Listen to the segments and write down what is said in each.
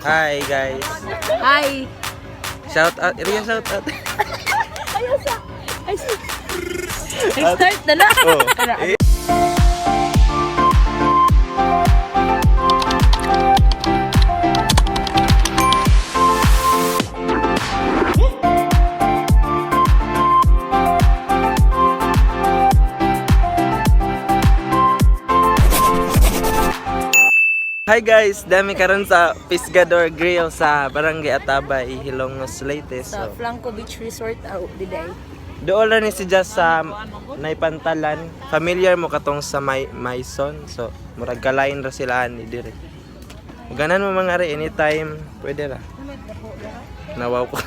Hi guys. Hi. Shout out, Ria shout out. Ay, start na na. Oh. Hi guys, dami karon sa Pisgador Grill sa Barangay Atabay, Hilongos, Leyte. Sa Flanco Beach Resort, diday. Doon lang ni si Jazz sa Naipantalan. Familiar mo katong sa Maison. So, murag kalain ra sila ani dire. Ganan mo mga re anytime, pwede ra. Nawaw ko.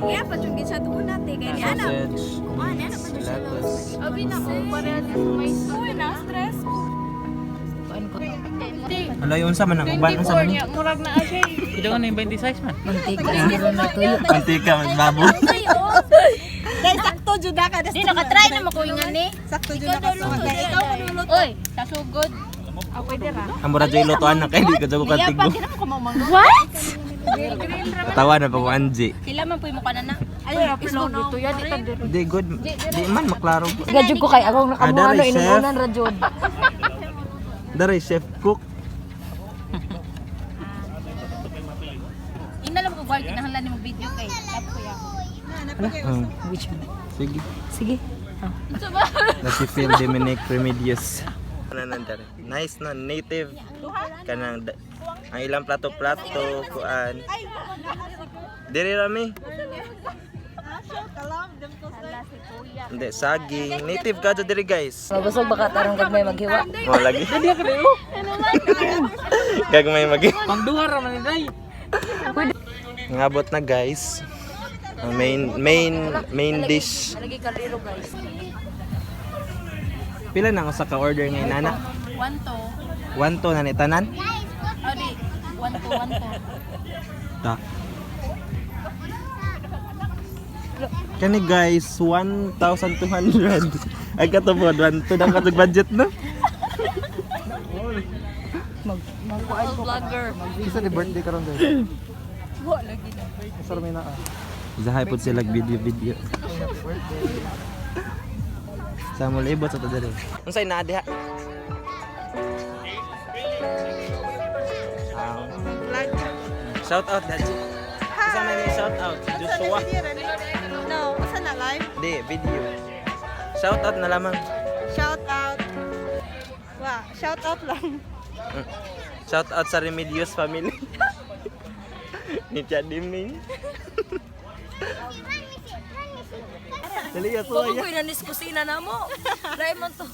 Ya, pacungin sa tuon natin. Kaya ni anak. Kumahan, anak pa siya lettuce. Abi na ko, pareha may suwi na stress. Hala yun sa man ang uban sa man. Murag na siya. Ito nga na yung 26 man. Mantika na tuyo. Mantika magbabo. Dahil sakto jud ka. Di naka-try na makuingan ni. Sakto jud ka. Ikaw manulot. Oy, tasugod. Ako pwede ra. Amo ra joy lutuan na kay di ko jago kantigo. What? Katawa na pa ko Anji. Sila man puy mo kanana. Ay, ismo dito ya di tan dito. Di good. Di man maklaro. Gadyo ko kay akong nakamuha Dari, no inuunan ra jud. Dari chef cook. Inalam ko guard kinahanglan nimo video kay tap ko ya. Which one? Sige. Sige. Nasi Phil Dominic Remedios. Nanandari. Nice na native kanang ang ilang plato-plato kuan. Diri rami. Hindi, saging. Native ka diri guys. Mabusog baka tarong kag may maghiwa. Mo lagi. Gagmay magi. Pangduha ra man day. Ngabot na guys. Ang main dish. Lagi kaliro guys. Pila na ako sa ka-order ngayon nana? 1 to. 1 to na ni tanan? Adi, 1 to 1 to. Ta. Kani guys, 1,200. Ay katubod 1 to nang katug budget no? Magkuan ko Vlogger. Isa ni birthday karon guys. Wa lagi na. Sa may naa. Zahay pud sila video. Sa mo libot sa to diri. Unsay naa diha? Shout out Daji. Isa na ni shout out Joshua. No, asa na live? Di video. Shout out na lamang. Shout out. Wa, shout out lang. Shout out sa Remedios family. Ni Chadiming. Dali ya to Kung ya. ko'y nanis kusina na mo. Raymond to.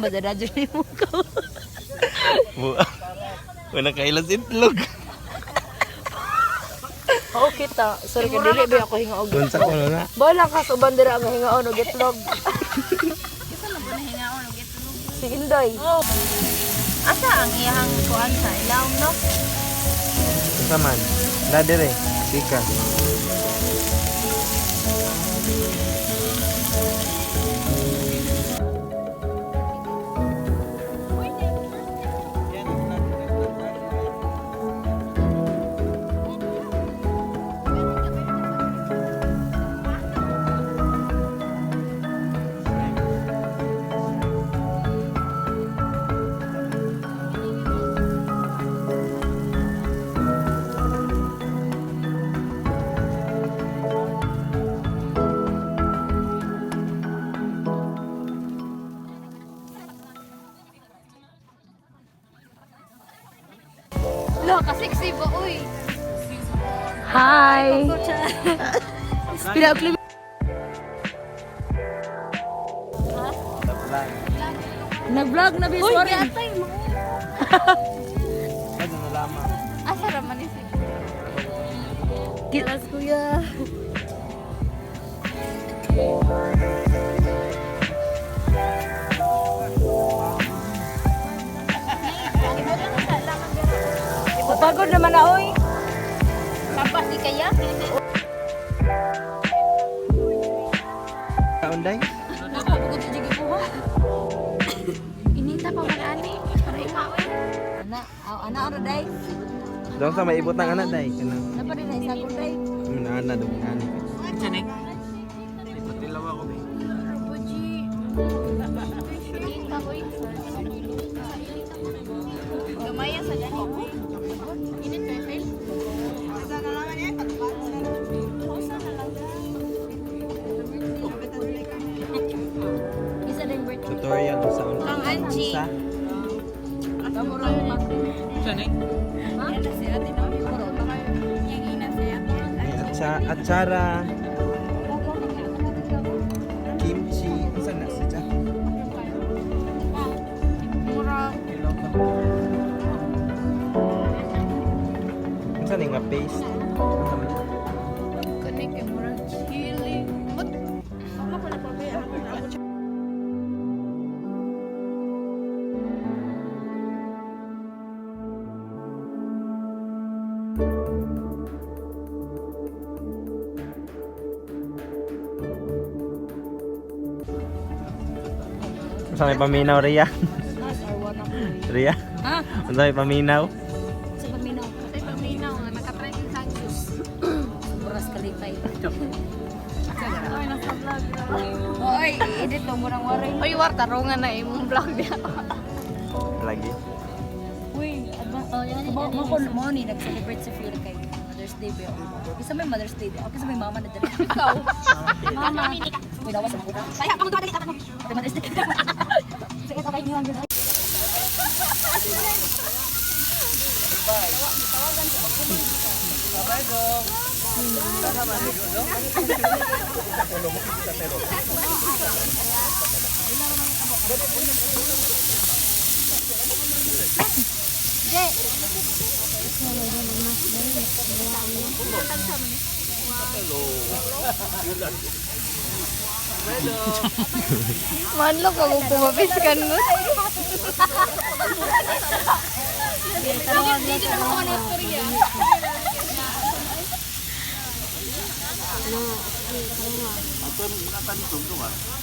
Madadadyo ni mo ko. Wala kailas itlog. Oo kita. Sorry ka dili ba ako hingaog. Unsa ko na? Bala ka sa bandera ang hingaon og itlog. Kisa na ba na hingaon og itlog? Si Indoy. Oh. Asa ang iyang kuan sa ilaw no? Unsa man? Da dire. Sika. Lo, ka-sexy ba, uy? Hi! Pinakli Nag-vlog na bis Uy, sorry. gatay mo. Ano na lamang? Asa raman ni si. Kilas kuya. Pagod naman na oy. Tapos di kaya? Kaunday? Ako, pagod sa jigi ko, ha? Inita pa man, ani. Para ikaw, eh. Ana ora day. Doon sa may ibot ng anak day. Kanang Napa din na isa ko day. minana do minana. Diyan eh. Patilaw ako be. Inita ko, eh. Gamaya sa dani. Init ko, eh. Isa din birthday. Tutorial sa Kang Angie. Sa Diyan eh. may atsara. Kimchi. Saan na siya? Saan nga paste? Saan may paminaw, Ria? Ria? Ha? Saan may paminaw? Sa paminaw. Kasi paminaw nga, nakatry yung Sanchez. Buras kalipay. Ay, nasa vlog. Oy, edit mo murang waray. Uy, war, tarungan na imong vlog niya. Lagi. Uy, oh yan. Mo ni nag-celebrate sa Fuel kay Mother's Day ba? Isa may Mother's Day. Okay sa may mama na dali. Ikaw. Mama. Uy, dawas sa puta. Kaya, ako dali ka. Sa Mother's Day. Sige, okay niyo ang Manlo ka mo pumapiskan mo. Dito na ako na Korea.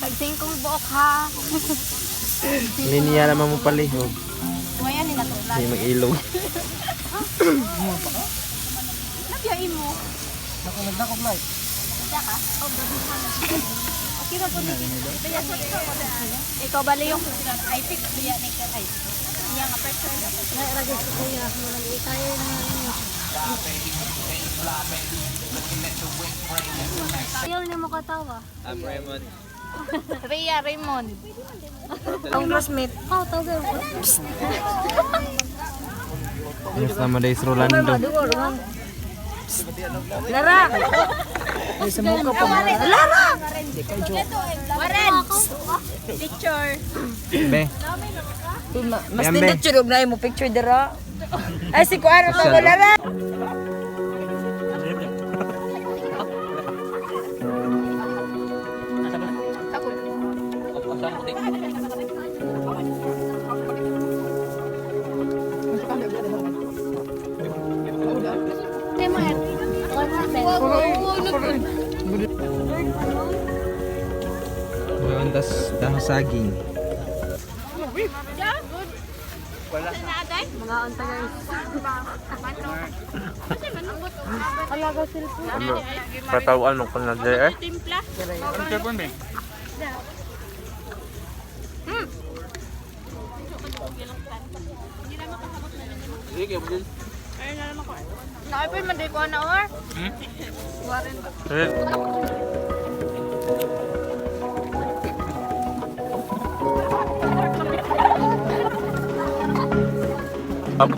Pagsingkong buok ha. Linya naman mo palihog. Tumayan ni natulad. Hindi mag-ilog. Nagyain mo. Nakunagdakog light. Ikaw bali yung I pick biya ni ka ay. Iya nga person. Nairagay ko kuya. Walang itayo na. Ayaw niyo mo katawa. I'm Raymond. Rhea Raymond. Ang classmate. Oh, tawag ko. Yes, nama days Rolando. Lara! Ay, sa mukha pa mo. Lara! Warren. Picture. Be. Mas Yambe. nindot yun, na mo picture dira. Ay, si Kuara pa ko, Lara! Ngayon, tas dahon saging. Mga onta guys. Alaga cellphone. Ano? Patawan mo kung na-dre eh. Ang cellphone ba? Sige, budil. Nakapin man di ko na or. Warren ba? Up.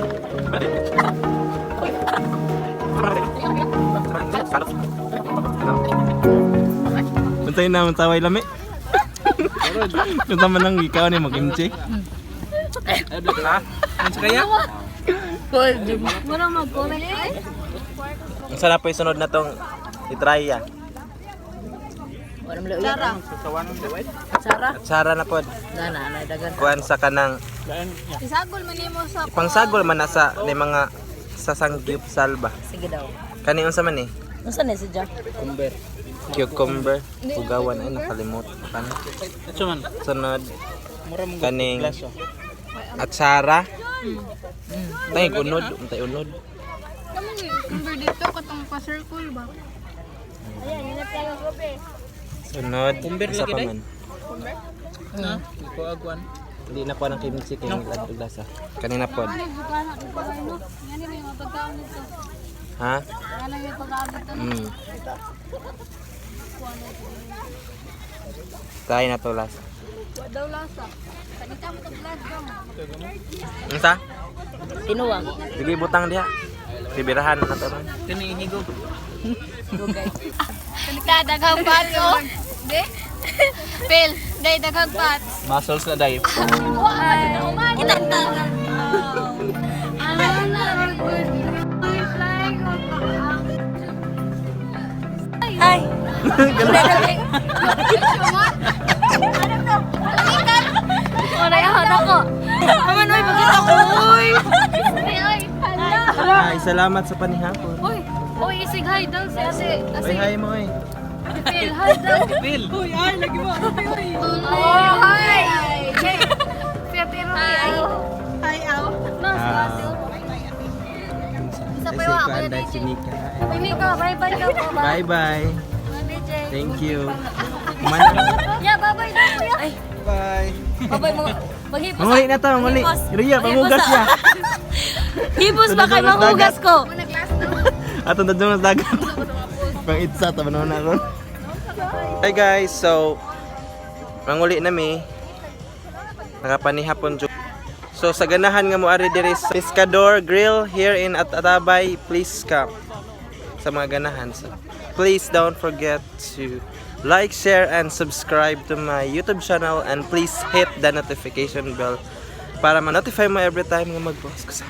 Unsay na mong taway lami? Kung sama nang ikaw ni mag-imchi. Ano ka? Ano kaya? Muna mag-comment ay. Ang sarap po yung sunod na tong itry ya. Wala mo ulit. Sasawanan sa white. Sara. At sara na pod. Na dagan. Kuan sa kanang Isagol man nimo sa pangsagol man na sa ni mga sasangyup salba. Sige daw. Kani unsa man ni? Unsa na si Jack? Kumber. Cucumber, ugawan ay nakalimot. Kan. Ito man. Sunod Mura mong kaning glaso. atsara. Tay unod, untay unod. Kamu ni kumber dito katong pa-circle ba? Sunod, Kumber isa lagi, pa day? man. Na, iko agwan. Hindi na ko ng kimchi kay ladto lasa. Kanina pod. Ha? Tayo na to lasa. Daw lasa. Kanita mo tong vlog daw. Unsa? Tinuwang. Sige butang diha. Sibirahan na to. Kini hinigo. Kanita daghang pats oh. Di? Phil, day daghang pats. Muscles na dai. Kita ta. Ay. Wala yan ako. Aman oy pagkita ko oy. Ay, salamat sa panihapon. Oy, oy isig hi daw si ate. Ay, hi mo eh. Phil, hi daw. Phil. Oy, hi. Pero ay. Hi aw. Mas Ah. Isa pa Kasi yung ko ako anday yung si Nika. Hindi ka, bye-bye ka po ba? Bye-bye. DJ. Thank you. Man. Yeah, bye-bye daw kuya. Ay, Bye. bye-bye mo. Maghipos. Manguli na to, manguli. Ria, pangugas siya. Hipos ba kay mahugas ko? Ato na dyan sa dagat. Pang itsa, taba naman na ron. Hi guys, so manguli na mi. Nakapanihapon dyan. So sa ganahan nga mo ari diri sa Pescador Grill here in Atabay, please come sa mga ganahan. So, please don't forget to like, share, and subscribe to my YouTube channel, and please hit the notification bell para ma-notify mo every time nga mag-post ko sa